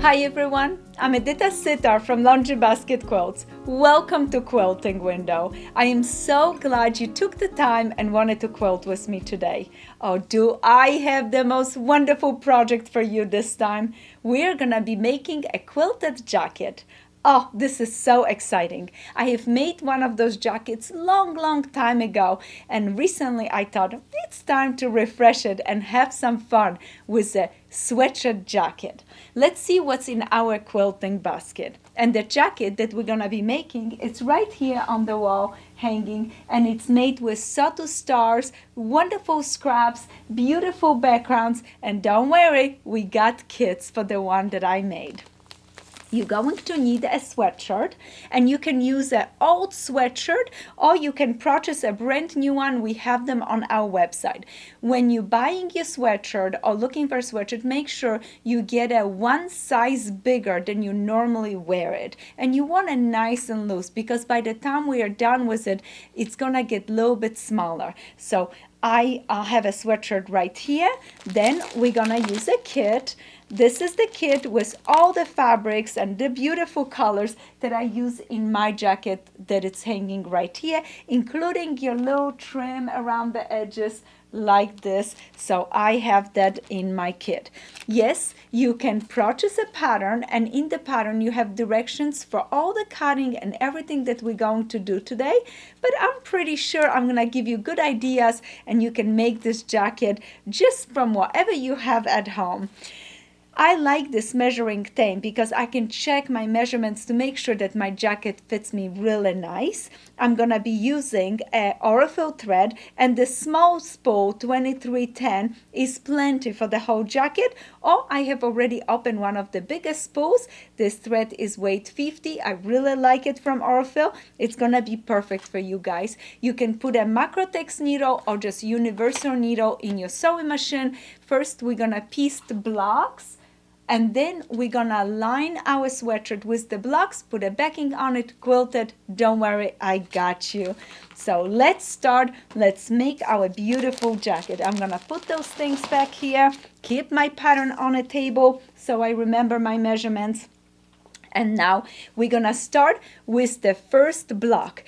Hi everyone, I'm Edyta Sitar from Laundry Basket Quilts. Welcome to Quilting Window. I am so glad you took the time and wanted to quilt with me today. Oh, do I have the most wonderful project for you this time. We're gonna be making a quilted jacket. Oh, this is so exciting. I have made one of those jackets long time ago, and recently I thought it's time to refresh it and have some fun with a sweatshirt jacket. Let's see what's in our quilting basket. And the jacket that we're gonna be making, it's right here on the wall hanging, and it's made with sawtooth stars, wonderful scraps, beautiful backgrounds, and don't worry, we got kits for the one that I made. You're going to need a sweatshirt, and you can use an old sweatshirt or you can purchase a brand new one. We have them on our website. When you're buying your sweatshirt or looking for a sweatshirt, make sure you get a one size bigger than you normally wear it. And you want it nice and loose because by the time we are done with it, it's gonna get a little bit smaller. So I have a sweatshirt right here. Then we're gonna use a kit. This is the kit with all the fabrics and the beautiful colors that I use in my jacket that it's hanging right here, including your little trim around the edges like this. So I have that in my kit. Yes, you can purchase a pattern, and in the pattern you have directions for all the cutting and everything that we're going to do today. But I'm pretty sure I'm gonna give you good ideas and you can make this jacket just from whatever you have at home. I like this measuring tape because I can check my measurements to make sure that my jacket fits me really nice. I'm gonna be using a Orifil thread, and the small spool 2310 is plenty for the whole jacket, or I have already opened one of the biggest spools. This thread is weight 50. I really like it from Orifil. It's gonna be perfect for you guys. You can put a Macrotex needle or just universal needle in your sewing machine. First, we're gonna piece the blocks, and then we're gonna line our sweatshirt with the blocks, put a backing on it, quilt it. Don't worry, I got you. So let's start. Let's make our beautiful jacket. I'm gonna put those things back here, keep my pattern on a table so I remember my measurements. And now we're gonna start with the first block.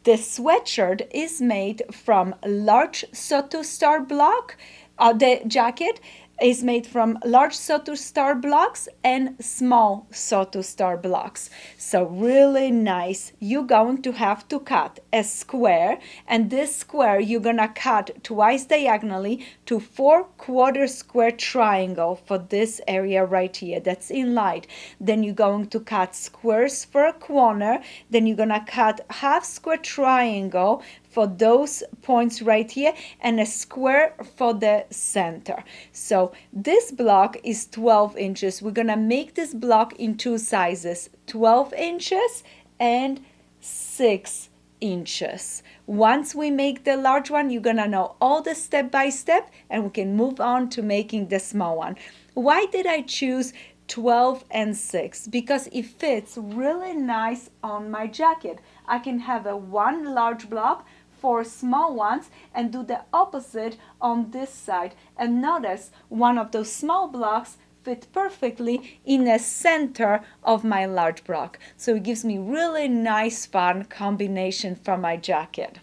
The sweatshirt is made from large sawtooth star block. The jacket is made from large sawtooth star blocks and small sawtooth star blocks. So really nice. You're going to have to cut a square, and this square you're gonna cut twice diagonally to 4/4 square triangle for this area right here that's in light. Then you're going to cut squares for a corner. Then you're gonna cut half square triangle for those points right here, and a square for the center. So this block is 12 inches. We're gonna make this block in two sizes, 12 inches and 6 inches. Once we make the large one, you're gonna know all the step by step, and we can move on to making the small one. Why did I choose 12 and 6? Because it fits really nice on my jacket. I can have a one large block, 4 small ones, and do the opposite on this side. And notice one of those small blocks fit perfectly in the center of my large block. So it gives me really nice fun combination for my jacket.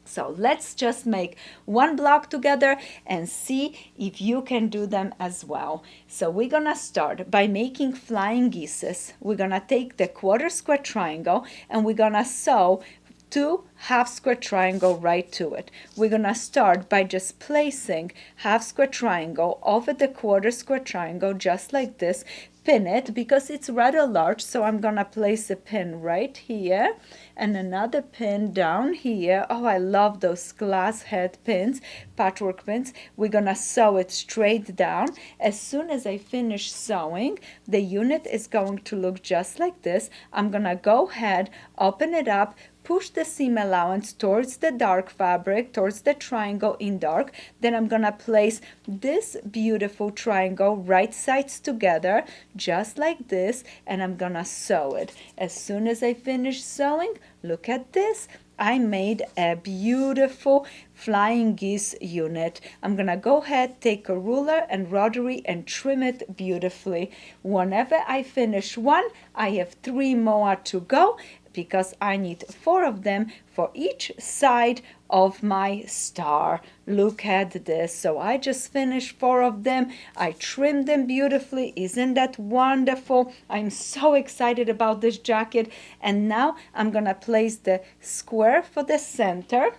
So let's just make one block together and see if you can do them as well. So we're gonna start by making flying geeses. We're gonna take the 1/4 square triangle and we're gonna sew 2 half square triangle right to it. We're gonna start by just placing half square triangle over the 1/4 square triangle just like this. Pin it because it's rather large, so I'm gonna place a pin right here and another pin down here. Oh, I love those glass head pins, patchwork pins. We're gonna sew it straight down. As soon as I finish sewing, the unit is going to look just like this. I'm gonna go ahead, open it up, push the seam allowance towards the dark fabric, towards the triangle in dark. Then I'm gonna place this beautiful triangle right sides together, just like this, and I'm gonna sew it. As soon as I finish sewing, look at this. I made a beautiful flying geese unit. I'm gonna go ahead, take a ruler and rotary and trim it beautifully. Whenever I finish one, I have 3 more to go because I need 4 of them for each side of my star. Look at this. So I just finished 4 of them. I trimmed them beautifully. Isn't that wonderful? I'm so excited about this jacket. And now I'm gonna place the square for the center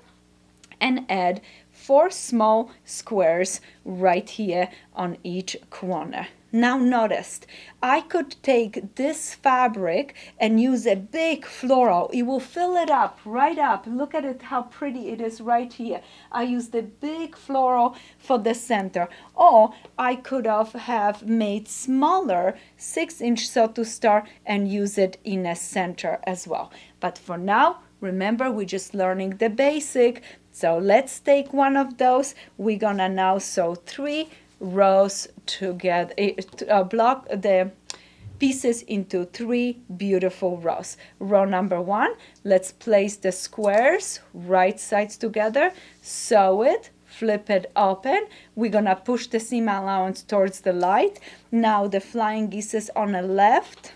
and add 4 small squares right here on each corner. Now notice, I could take this fabric and use a big floral. It will fill it up, right up. Look at it, how pretty it is right here. I used the big floral for the center. Or I could have made smaller 6-inch sew to start and use it in a center as well. But for now, remember, we're just learning the basic. So let's take one of those. We're gonna now sew 3 rows together, block the pieces into 3 beautiful rows. Row number 1, let's place the squares right sides together, sew it, flip it open. We're gonna push the seam allowance towards the light. Now the flying geese is on the left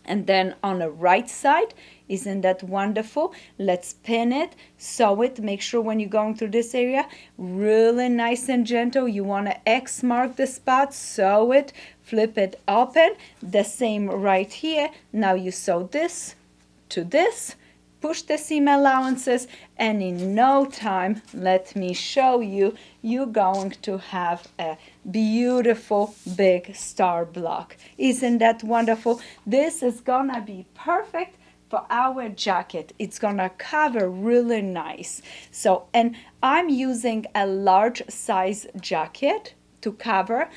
and then on the right side. Isn't that wonderful? Let's pin it, sew it. Make sure when you're going through this area, really nice and gentle. You want to X mark the spot, sew it, flip it open. The same right here. Now you sew this to this, push the seam allowances, and in no time, let me show you, you're going to have a beautiful big star block. Isn't that wonderful? This is gonna be perfect for our jacket. It's gonna cover really nice. So, and I'm using a large size jacket to cover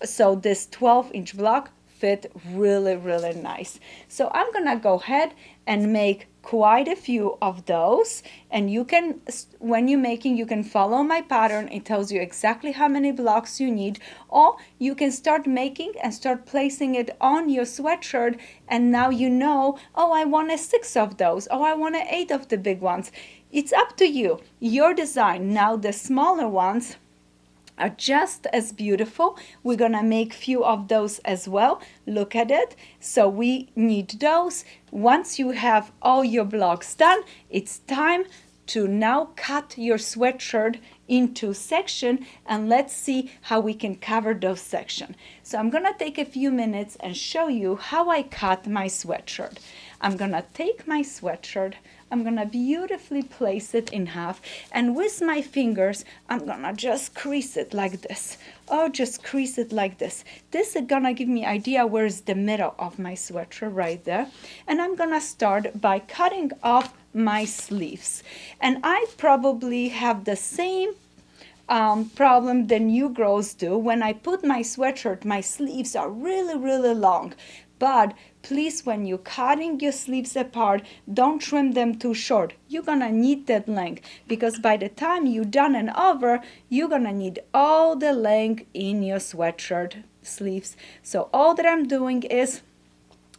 so this 12-inch block fit really, really nice. So I'm gonna go ahead and make quite a few of those, and you can, when you're making, you can follow my pattern. It tells you exactly how many blocks you need, or you can start making and start placing it on your sweatshirt, and now you know, oh, I want 6 of those, oh, I want 8 of the big ones. It's up to you, your design. Now the smaller ones are just as beautiful. We're gonna make few of those as well. Look at it. So we need those. Once you have all your blocks done, it's time to now cut your sweatshirt into section, and let's see how we can cover those sections. So I'm gonna take a few minutes and show you how I cut my sweatshirt. I'm gonna take my sweatshirt, I'm gonna beautifully place it in half, and with my fingers I'm gonna just crease it like this. Oh, just crease it like this. This is gonna give me idea where is the middle of my sweatshirt, right there. And I'm gonna start by cutting off my sleeves. And I probably have the same problem than you girls do. When I put my sweatshirt, my sleeves are really, really long. But please, when you're cutting your sleeves apart, don't trim them too short. You're gonna need that length, because by the time you're done and over, you're gonna need all the length in your sweatshirt sleeves. So all that I'm doing is,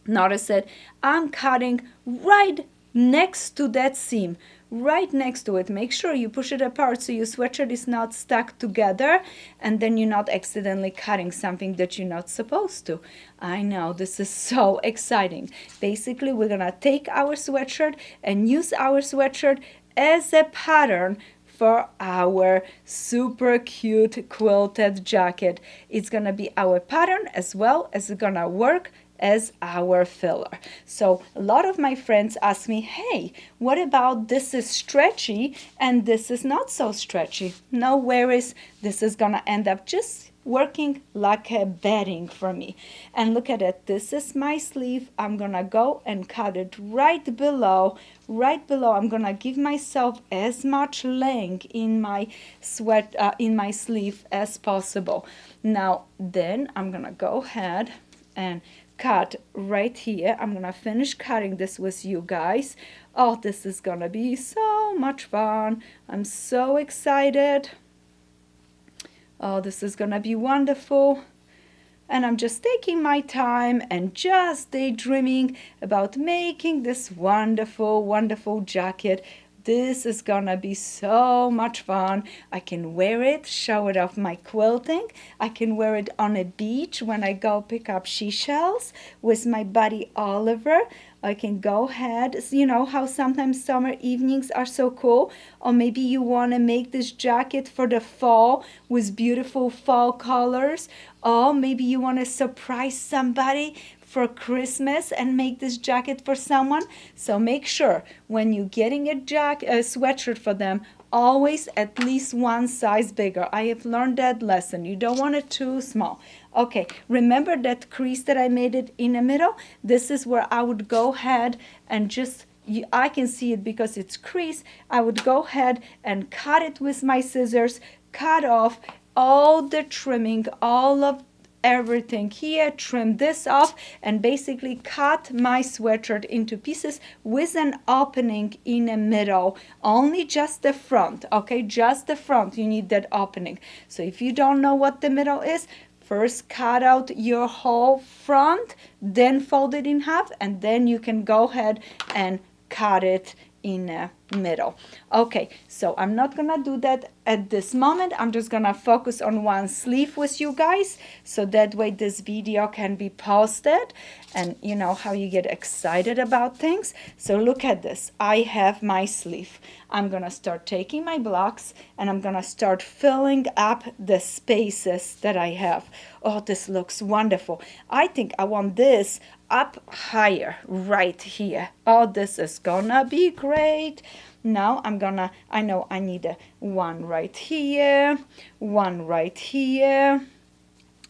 notice it, I'm cutting right next to that seam, right next to it. Make sure you push it apart so your sweatshirt is not stuck together, and then you're not accidentally cutting something that you're not supposed to. I know, this is so exciting. Basically, we're gonna take our sweatshirt and use our sweatshirt as a pattern for our super cute quilted jacket. It's gonna be our pattern as well as it's gonna work as our filler. So a lot of my friends ask me, hey, what about this is stretchy and this is not so stretchy? No worries, this is gonna end up just working like a bedding for me. And look at it, this is my sleeve. I'm gonna go and cut it right below. I'm gonna give myself as much length in my sleeve as possible. Now then I'm gonna go ahead and cut right here. I'm gonna finish cutting this with you guys. Oh, this is gonna be so much fun. I'm so excited. Oh, this is gonna be wonderful. and I'm just taking my time and just daydreaming about making this wonderful, wonderful jacket. This is gonna be so much fun. I can wear it, show it off my quilting. I can wear it on a beach when I go pick up seashells with my buddy Oliver. I can go ahead, you know how sometimes summer evenings are so cool, or maybe you want to make this jacket for the fall with beautiful fall colors, or maybe you want to surprise somebody for Christmas and make this jacket for someone. So make sure when you're getting a sweatshirt for them, always at least one size bigger. I have learned that lesson. You don't want it too small. Okay, remember that crease that I made it in the middle? This is where I would go ahead and just, I can see it because it's crease. I would go ahead and cut it with my scissors, cut off all the trimming, all of everything here, trim this off, and basically cut my sweatshirt into pieces with an opening in the middle. Only just the front, okay? Just the front, you need that opening. So if you don't know what the middle is, first cut out your whole front, then fold it in half, and then you can go ahead and cut it in the middle. Okay, so I'm not gonna do that at this moment. I'm just gonna focus on one sleeve with you guys, so that way this video can be posted, and you know how you get excited about things. So look at this. I have my sleeve. I'm gonna start taking my blocks and I'm gonna start filling up the spaces that I have. Oh, this looks wonderful. I think I want this up higher right here. Oh, this is gonna be great. Now I know I need one right here, one right here,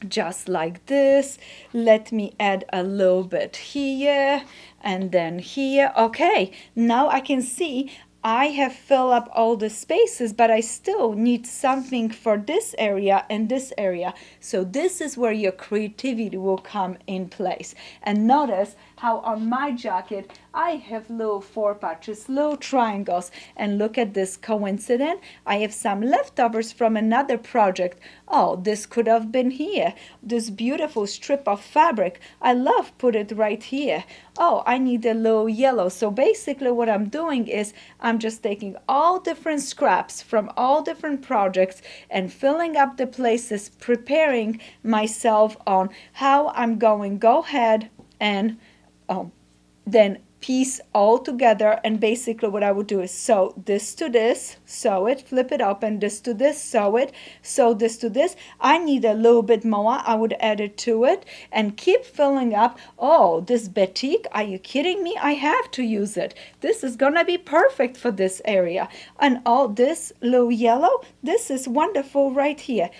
just like this. Let me add a little bit here and then here. Okay, now I can see I have filled up all the spaces, but I still need something for this area and this area. So this is where your creativity will come in place. And notice how on my jacket, I have little four patches, little triangles. And look at this coincidence. I have some leftovers from another project. Oh, this could have been here. This beautiful strip of fabric. I love put it right here. Oh, I need a little yellow. So basically what I'm doing is I'm just taking all different scraps from all different projects and filling up the places, preparing myself on how I'm going go ahead and then piece all together. And basically what I would do is sew this to this, sew it, flip it up, and this to this, sew it, sew this to this. I need a little bit more. I would add it to it and keep filling up. Oh, this batik, are you kidding me? I have to use it. This is gonna be perfect for this area. And all this little yellow, this is wonderful right here.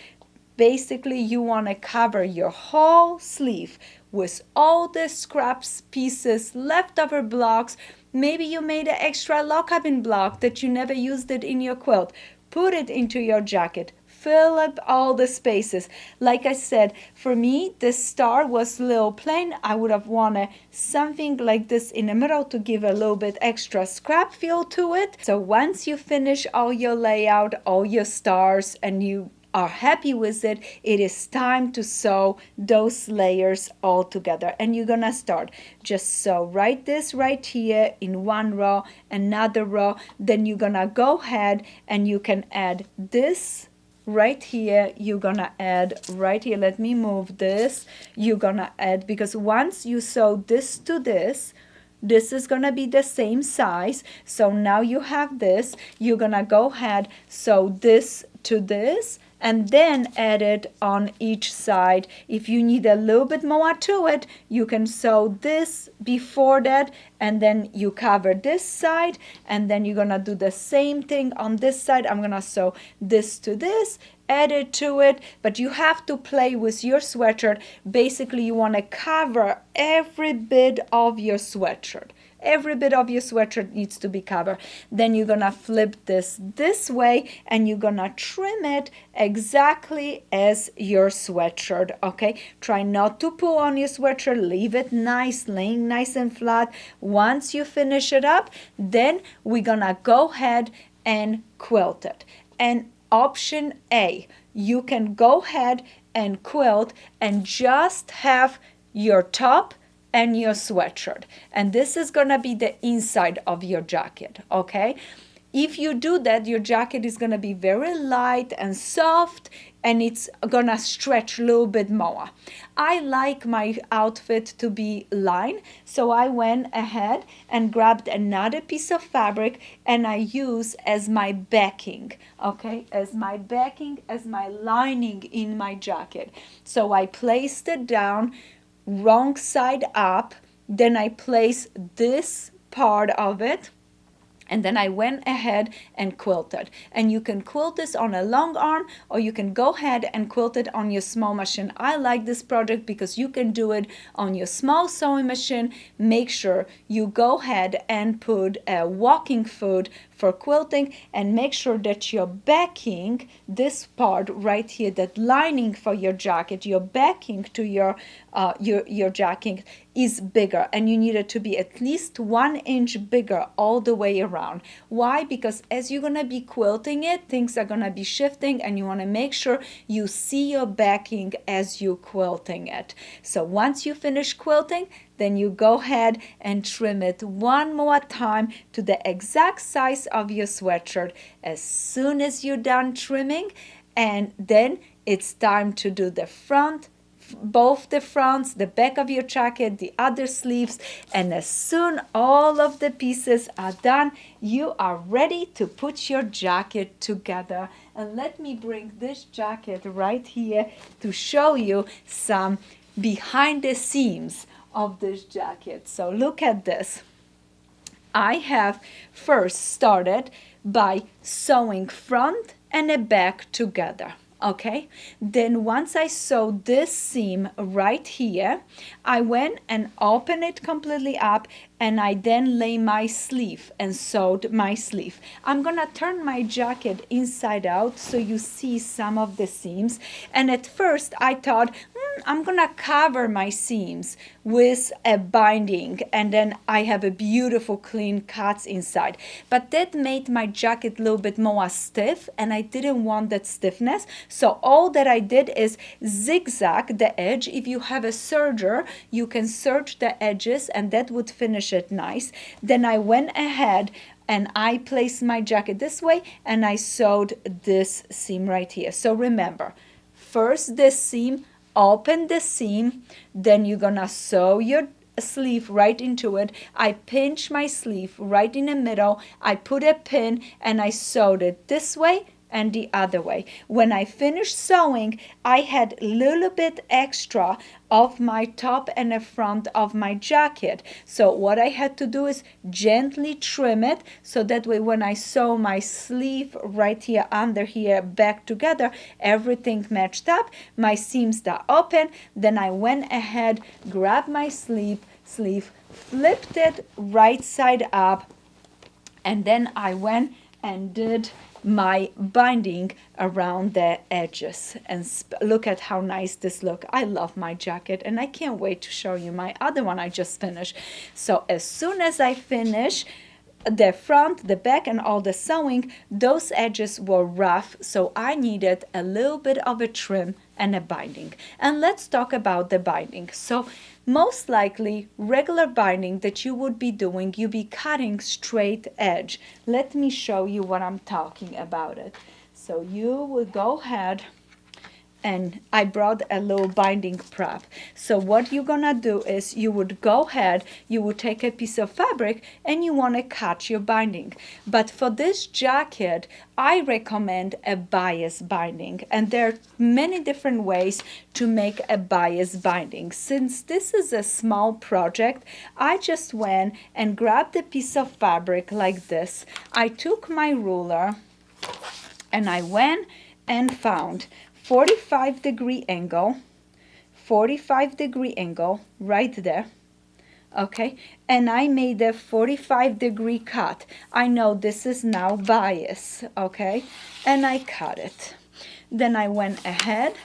Basically, you want to cover your whole sleeve with all the scraps, pieces, leftover blocks. Maybe you made an extra log cabin block that you never used it in your quilt. Put it into your jacket. Fill up all the spaces. Like I said, for me, this star was a little plain. I would have wanted something like this in the middle to give a little bit extra scrap feel to it. So once you finish all your layout, all your stars, and you are happy with it, it is time to sew those layers all together. And you're gonna start just sew right this right here in one row, another row. Then you're gonna go ahead and you can add this right here. You're gonna add right here. Let me move this. You're gonna add, because once you sew this to this, this is gonna be the same size. So now you have this. You're gonna go ahead, sew this to this, and then add it on each side. If you need a little bit more to it, you can sew this before that, and then you cover this side, and then you're gonna do the same thing on this side. I'm gonna sew this to this, add it to it, but you have to play with your sweatshirt. Basically, you want to cover every bit of your sweatshirt. Every bit of your sweatshirt needs to be covered. Then you're gonna flip this way, and you're gonna trim it exactly as your sweatshirt. Okay, try not to pull on your sweatshirt. Leave it nice, laying nice and flat. Once you finish it up, then we're gonna go ahead and quilt it. And option A, you can go ahead and quilt and just have your top and your sweatshirt. And this is gonna be the inside of your jacket, okay? If you do that, your jacket is gonna be very light and soft, and it's gonna stretch a little bit more. I like my outfit to be lined, so I went ahead and grabbed another piece of fabric and I use as my backing, okay, as my backing, as my lining in my jacket. So I placed it down, wrong side up, then I place this part of it, and then I went ahead and quilted. And you can quilt this on a long arm, or you can go ahead and quilt it on your small machine. I like this project because you can do it on your small sewing machine. Make sure you go ahead and put a walking foot for quilting, and make sure that your backing, this part right here, that lining for your jacket, your backing to your jacket is bigger, and you need it to be at least 1 inch bigger all the way around. Why? Because as you're gonna be quilting it, things are gonna be shifting, and you want to make sure you see your backing as you quilting it. So once you finish quilting, then you go ahead and trim it one more time to the exact size of your sweatshirt as soon as you're done trimming. And then it's time to do the front, both the fronts, the back of your jacket, the other sleeves. And as soon all of the pieces are done, you are ready to put your jacket together. And let me bring this jacket right here to show you some behind the scenes of this jacket. So look at this. I have first started by sewing front and the back together. Okay, then once I sewed this seam right here, I went and opened it completely up, and I then lay my sleeve and sewed my sleeve. I'm gonna turn my jacket inside out so you see some of the seams. And at first I thought, I'm gonna cover my seams with a binding, and then I have a beautiful clean cuts inside. But that made my jacket a little bit more stiff, and I didn't want that stiffness. So all that I did is zigzag the edge. If you have a serger, you can serge the edges, and that would finish it nice. Then I went ahead and I placed my jacket this way, and I sewed this seam right here. So remember, first this seam, open the seam, then you're gonna sew your sleeve right into it. I pinch my sleeve right in the middle, I put a pin, and I sewed it this way and the other way. When I finished sewing, I had a little bit extra of my top and the front of my jacket. So what I had to do is gently trim it, so that way when I sew my sleeve right here under here back together, everything matched up. My seams are open. Then I went ahead, grabbed my sleeve, flipped it right side up, and then I went and did my binding around the edges. And look at how nice this look. I love my jacket, and I can't wait to show you my other one I just finished. So as soon as I finish the front, the back, and all the sewing, those edges were rough, so I needed a little bit of a trim and a binding. And let's talk about the binding. So most likely regular binding that you would be doing, you be cutting straight edge. Let me show you what I'm talking about it. So you will go ahead, and I brought a little binding prep. So what you're gonna do is you would go ahead, you would take a piece of fabric, and you want to cut your binding. But for this jacket, I recommend a bias binding, and there are many different ways to make a bias binding. Since this is a small project, I just went and grabbed a piece of fabric like this. I took my ruler and I went and found 45-degree angle, 45-degree angle right there. Okay, and I made a 45-degree cut. I know this is now bias, okay, and I cut it. Then I went ahead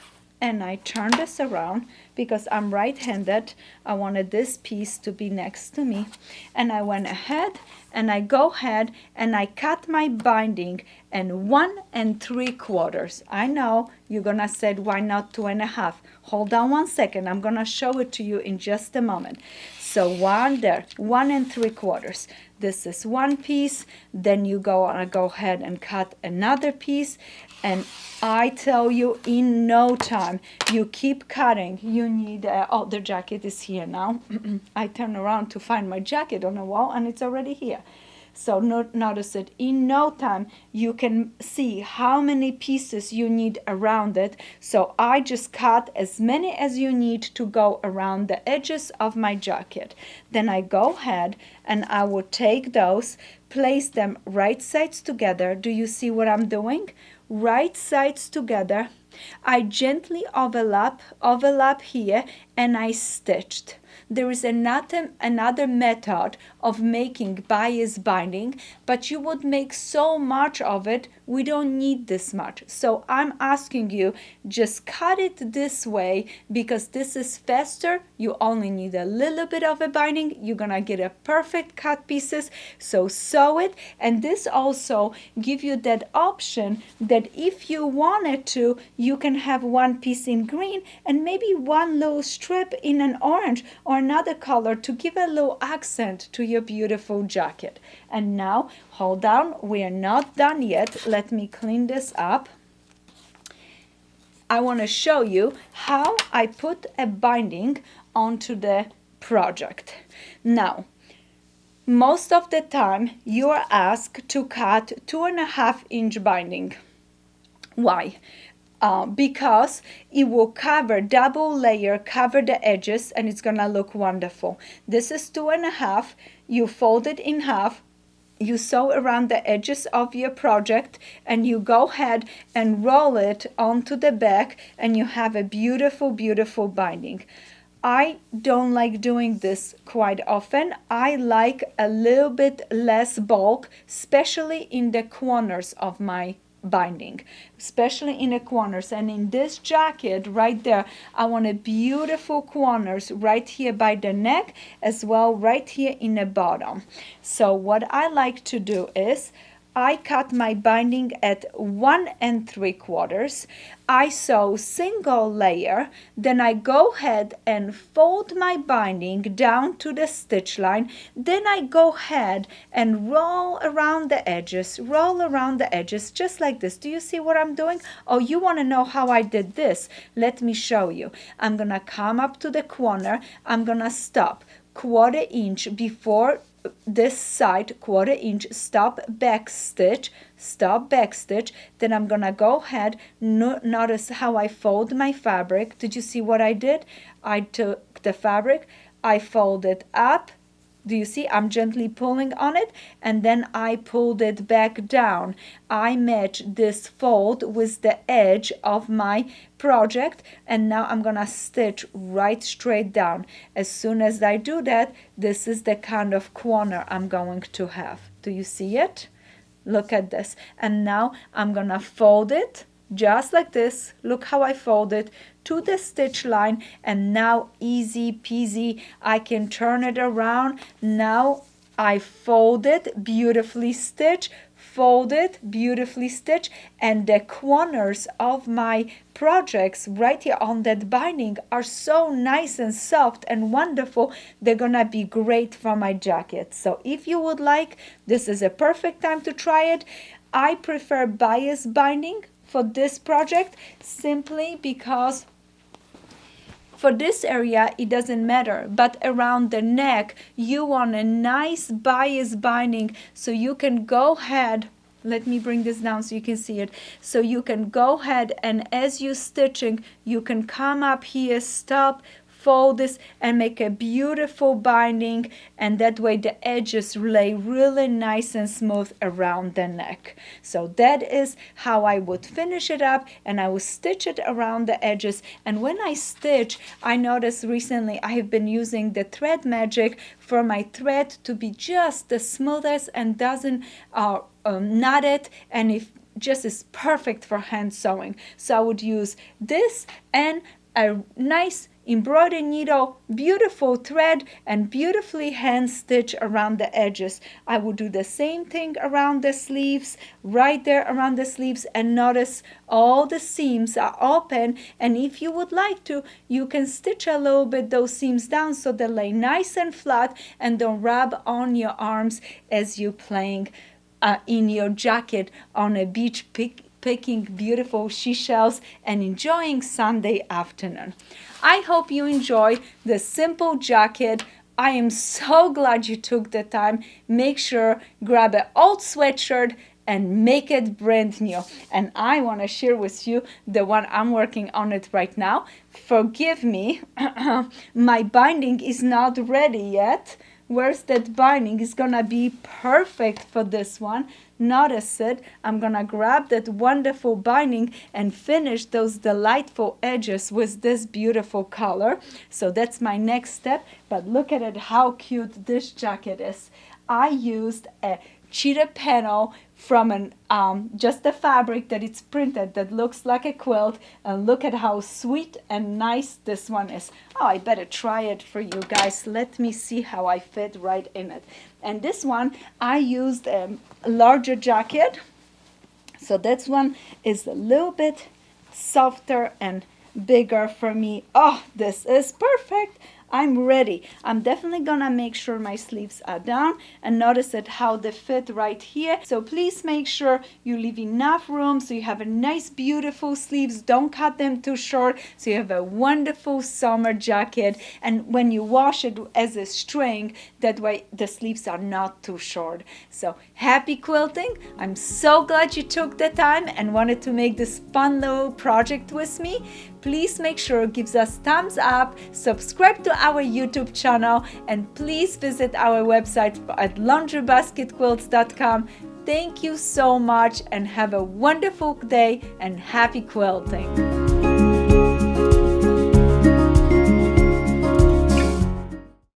and I turned this around because I'm right-handed, I wanted this piece to be next to me. And I went ahead and I go ahead and I cut my binding and 1 3/4. I know you're gonna say, why not 2 1/2? Hold on 1 second. I'm gonna show it to you in just a moment. So 1 there, 1 3/4. This is one piece. Then you go ahead and cut another piece. And I tell you, in no time, you keep cutting. You need, oh, the jacket is here now. I turn around to find my jacket on the wall and it's already here. So notice it, in no time you can see how many pieces you need around it. So I just cut as many as you need to go around the edges of my jacket. Then I go ahead and I will take those, place them right sides together. Do you see what I'm doing? Right sides together. I gently overlap here and I stitched. There is another method of making bias binding, but you would make so much of it, we don't need this much. So I'm asking you, just cut it this way because this is faster. You only need a little bit of a binding. You're gonna get a perfect cut pieces. So sew it, and this also give you that option that if you wanted to, you can have one piece in green and maybe one little strip in an orange or another color to give a little accent to your beautiful jacket. And now, hold on, we are not done yet. Let me clean this up. I want to show you how I put a binding onto the project. Now, most of the time you are asked to cut 2.5-inch binding. Why? Because it will cover, double layer, cover the edges, and it's gonna look wonderful. This is 2.5. You fold it in half, you sew around the edges of your project, and you go ahead and roll it onto the back, and you have a beautiful, beautiful binding. I don't like doing this quite often. I like a little bit less bulk, especially in the corners of my binding, especially in the corners. And in this jacket right there, I want a beautiful corners right here by the neck, as well right here in the bottom. So what I like to do is I cut my binding at 1 3/4. I sew single layer, then I go ahead and fold my binding down to the stitch line. Then I go ahead and roll around the edges, just like this. Do you see what I'm doing? Oh, you want to know how I did this? Let me show you. I'm gonna come up to the corner. I'm gonna stop 1/4 inch before this side, 1/4 inch, stop back stitch, then I'm gonna go ahead. Notice how I fold my fabric. Did you see what I did? I took the fabric, I fold it up. Do you see? I'm gently pulling on it, and then I pulled it back down. I match this fold with the edge of my project, and now I'm gonna stitch right straight down. As soon as I do that, this is the kind of corner I'm going to have. Do you see it? Look at this. And now I'm gonna fold it just like this. Look how I fold it to the stitch line, and now easy peasy, I can turn it around. Now I fold it, beautifully stitch, fold it, beautifully stitch, and the corners of my projects right here on that binding are so nice and soft and wonderful. They're gonna be great for my jacket. So if you would like, this is a perfect time to try it. I prefer bias binding for this project simply because for this area it doesn't matter, but around the neck you want a nice bias binding, so you can go ahead. Let me bring this down so you can see it. So you can go ahead, and as you're stitching, you can come up here, stop, fold this, and make a beautiful binding, and that way the edges lay really nice and smooth around the neck. So that is how I would finish it up, and I would stitch it around the edges. And when I stitch, I noticed recently I have been using the Thread Magic for my thread to be just the smoothest and doesn't knot it, and if just is perfect for hand sewing. So I would use this and a nice embroidery needle, beautiful thread, and beautifully hand stitch around the edges. I will do the same thing around the sleeves, right there around the sleeves, and notice all the seams are open. And if you would like to, you can stitch a little bit those seams down so they lay nice and flat and don't rub on your arms as you're playing in your jacket on a beach picking beautiful seashells and enjoying Sunday afternoon. I hope you enjoy the simple jacket. I am so glad you took the time. Make sure grab an old sweatshirt and make it brand new. And I want to share with you the one I'm working on it right now. Forgive me, my binding is not ready yet. Where's that binding? It's gonna be perfect for this one. Notice it. I'm gonna grab that wonderful binding and finish those delightful edges with this beautiful color. So that's my next step. But look at it, how cute this jacket is. I used a cheetah panel from an just a fabric that it's printed that looks like a quilt, and look at how sweet and nice this one is. Oh, I better try it for you guys. Let me see how I fit right in it. And this one I used a larger jacket, so this one is a little bit softer and bigger for me. Oh, this is perfect. I'm ready. I'm definitely gonna make sure my sleeves are down, and notice it how they fit right here. So please make sure you leave enough room so you have a nice beautiful sleeves. Don't cut them too short, so you have a wonderful summer jacket. And when you wash it as a string, that way the sleeves are not too short. So happy quilting. I'm so glad you took the time and wanted to make this fun little project with me. Please make sure it gives us thumbs up, subscribe to our YouTube channel, and please visit our website at laundrybasketquilts.com. Thank you so much and have a wonderful day and happy quilting.